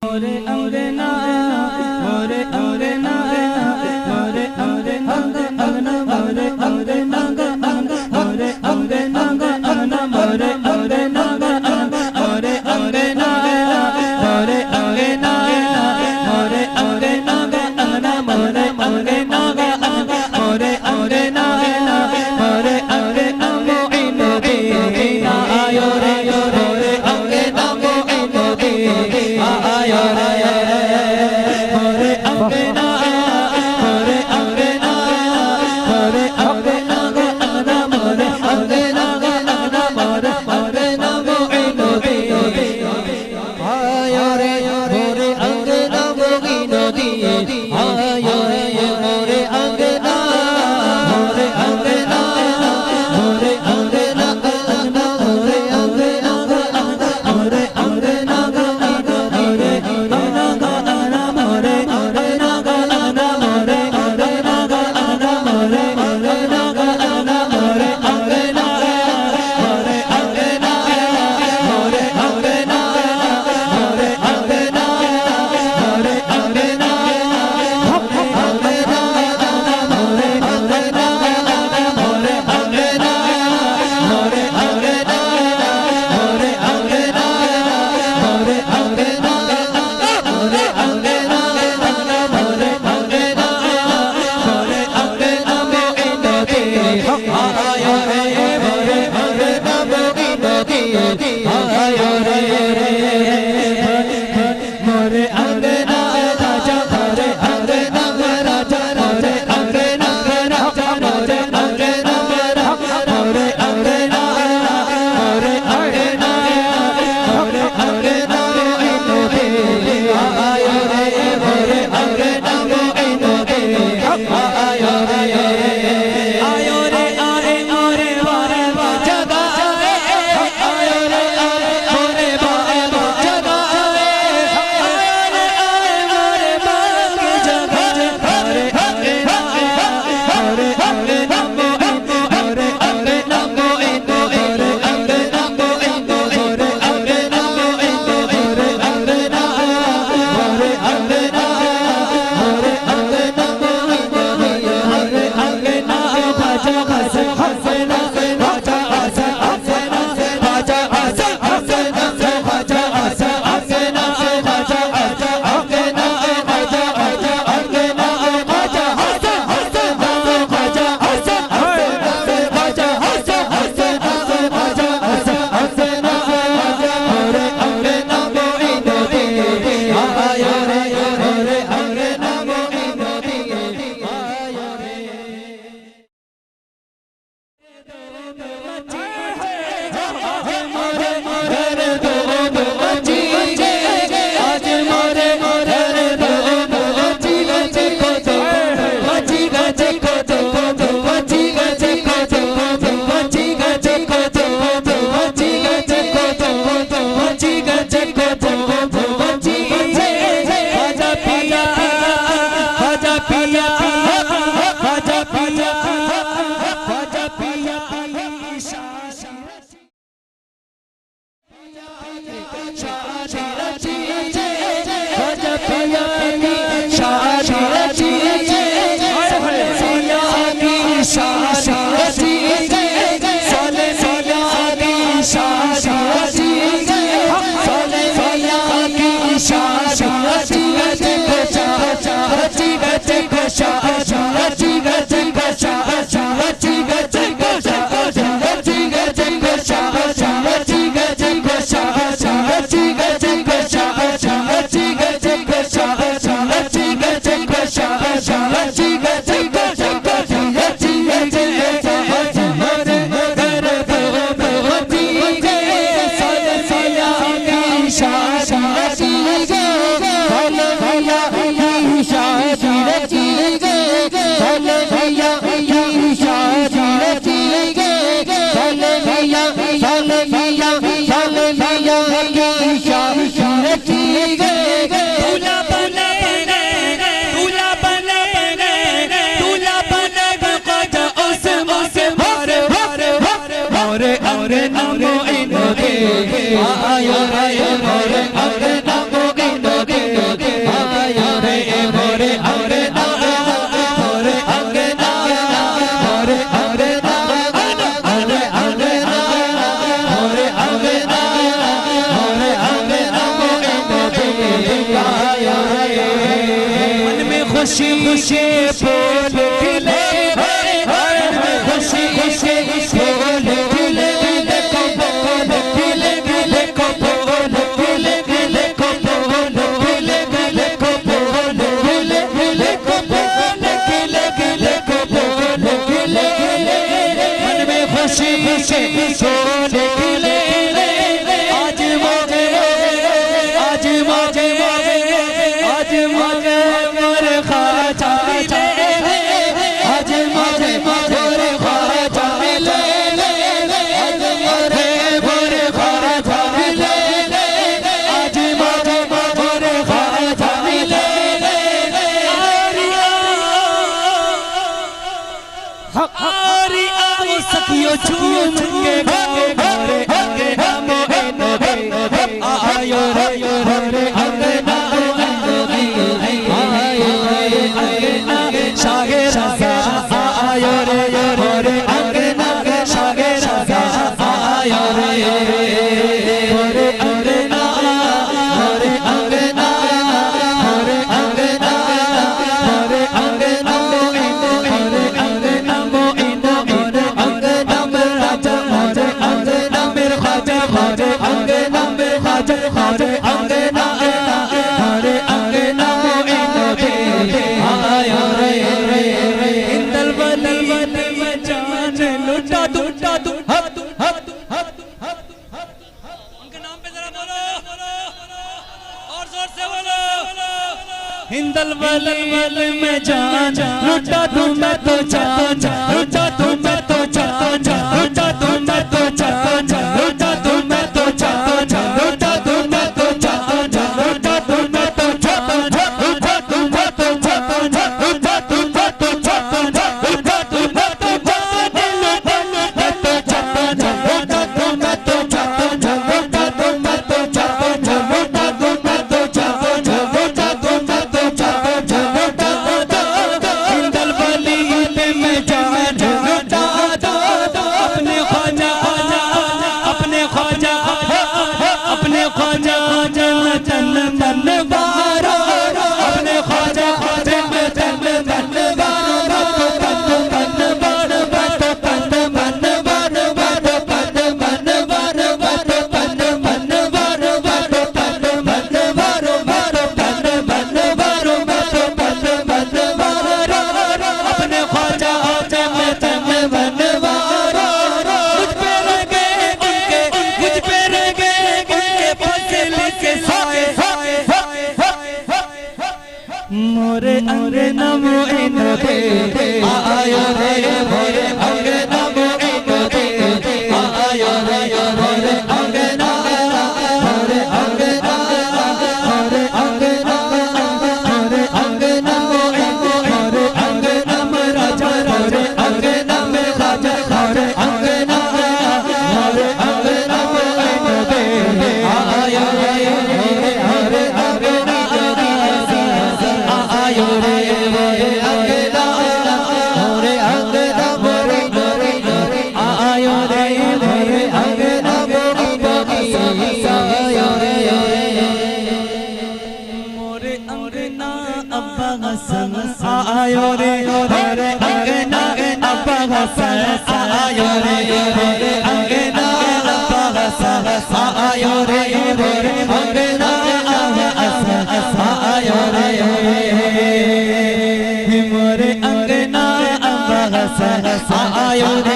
मोरे अंगना मोरे अंगना मोरे अंगना अंगना मोरे अंगना मोरे अंगना अंगना मोरे अंगना मोरे अंगना मोरे अंगना मोरे अंगना अंगना मोरे अंगना मोरे अंगना मोरे अंगना मोइनो दे आयो रे मोरे अंगना मोइनो दे आयो रे मोरे अंगना मोरे अंगना मोरे अंगना अंगना मोरे अंगना अंगना मोरे अंगना मोइनो दे आयो रे मोरे अंगना मोइनो दे आयो रे मोरे अंगना मोरे अंगना मोरे अंगना अंगना मोरे अंगना मोरे अंगना मोरे अंगना मोरे अंगना अंगना मोरे अंगना अंगना मोरे अंगना अंगना मोरे अंगना मोरे अंगना मोरे अंगना मोरे अंगना मोरे अंगना मोरे अंगना राजा मोरे अंगना राजा मोरे अंगना राजा मोरे अंगना मोरे अंगना मोरे अंगना मोरे अंगना मोइनो दे आयो रे मोरे अंगना मोइनो दे आयो रे आयो रे आरे आरे वारे जगा आयो रे आरे मोरे बाबा जगा आयो रे मोरे अंगना मोइनो दे खुशी खुशी फूल खिले मन में खुशी खुशी फूल खिले देखो फूल खिले देखो फूल खिले देखो फूल खिले देखो फूल खिले देखो फूल खिले देखो फूल खिले मन में खुशी खुशी फूल खिले आज मुझे आज मुझे आज मुझे मोरे ख्वाजा मिले आज मुझे मोरे ख्वाजा मिले आज मोरे ख्वाजा मिले आज मुझे मोरे ख्वाजा मिले हरी आओ सखियों झूम के गाओ मोरे अंगना में नबी आयो रे मोरे अंगना आयो रे मोरे अंगना शागे राजा आयो रे मोरे अंगना मोरे अंगना मोरे अंगना मोरे अंगना मोरे अंगना मोइना मोरे अंगना में राजा मोरे अंगना में ख्वाजा मोरे अंगना में ख्वाजा मोरे अंगना मोरे अंगना मोइना आयो रे लुटा लुटा तुम हप हप हप उनके नाम पे जरा बोलो और जोर से बोलो हिंदल वल वल में जान लुटा तुम मैं तो जान लुटा तुम मैं तो जान लुटा तुम मैं तो जान लुटा तुम मैं तो जान लुटा तुम मैं तो जान लुटा तुम मैं तो जान लुटा तुम मैं तो जान लुटा तुम मैं तो जान लुटा तुम मैं तो मोरे अंगना मोइना दे आयो रे मोरे अंगना मोइना दे आयो रे मोरे अंगना मोरे अंगना मोरे अंगना मोरे अंगना मोरे अंगना में राजा मोरे अंगना में राजा मोरे अंगना मोरे अंगना मोइना दे आयो रे मोरे अंगना आयो रे मोरे अंगना मोरे अंगना मोरे मोरे आयो रे मोरे अंगना मोरे बगीचा आयो रे मोरे अंगना अब्बा हसन आयो रे मोरे अंगना अब्बा हसन आयो रे मोरे अंगना अब्बा हसन आयो रे मोरे अंगना आयो रे मोरे अंगना अब्बा हसन आयो रे